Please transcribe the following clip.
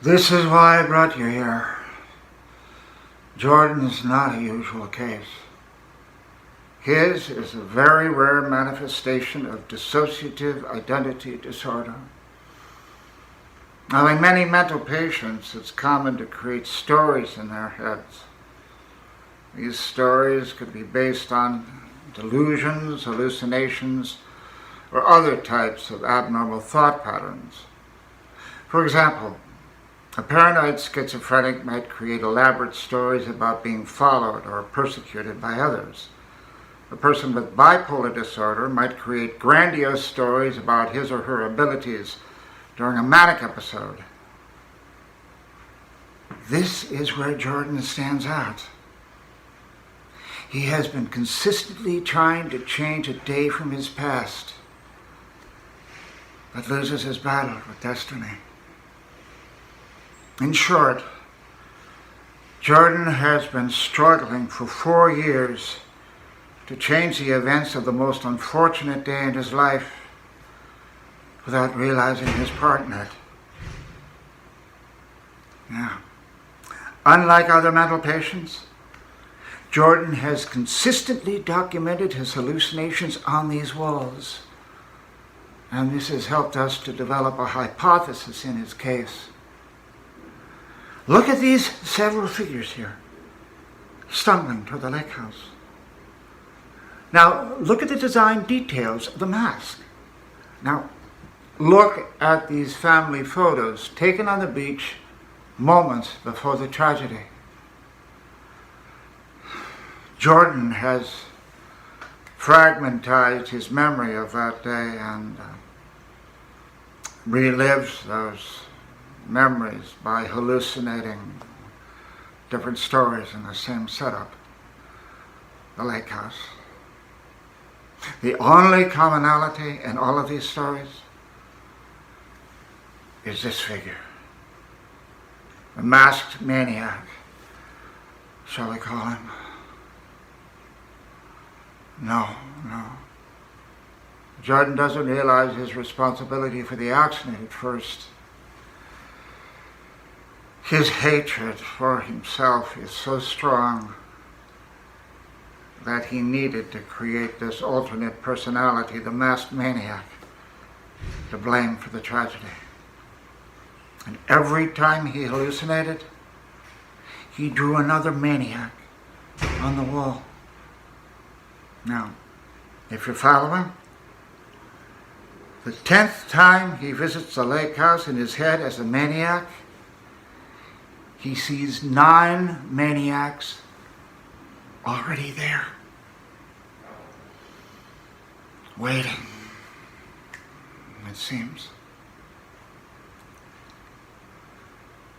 This is why I brought you here. Jordan is not a usual case. His is a very rare manifestation of dissociative identity disorder. Now, in many mental patients, it's common to create stories in their heads. These stories could be based on delusions, hallucinations, or other types of abnormal thought patterns. For example, a paranoid schizophrenic might create elaborate stories about being followed or persecuted by others. A person with bipolar disorder might create grandiose stories about his or her abilities during a manic episode. This is where Jordan stands out. He has been consistently trying to change a day from his past, but loses his battle with destiny. In short, Jordan has been struggling for 4 years to change the events of the most unfortunate day in his life without realizing his part in it. Now, unlike other mental patients, Jordan has consistently documented his hallucinations on these walls, and this has helped us to develop a hypothesis in his case. Look at these several figures here, stumbling toward the lake house. Now, look at the design details of the mask. Now, look at these family photos taken on the beach moments before the tragedy. Jordan has fragmentized his memory of that day and relives those memories by hallucinating different stories in the same setup, the lake house. The only commonality in all of these stories is this figure, a masked maniac, shall we call him? No. Jordan doesn't realize his responsibility for the accident at first. His hatred for himself is so strong that he needed to create this alternate personality, the masked maniac, to blame for the tragedy. And every time he hallucinated, he drew another maniac on the wall. Now, if you're following, the 10th time he visits the lake house in his head as a maniac, he sees 9 maniacs already there, waiting, it seems.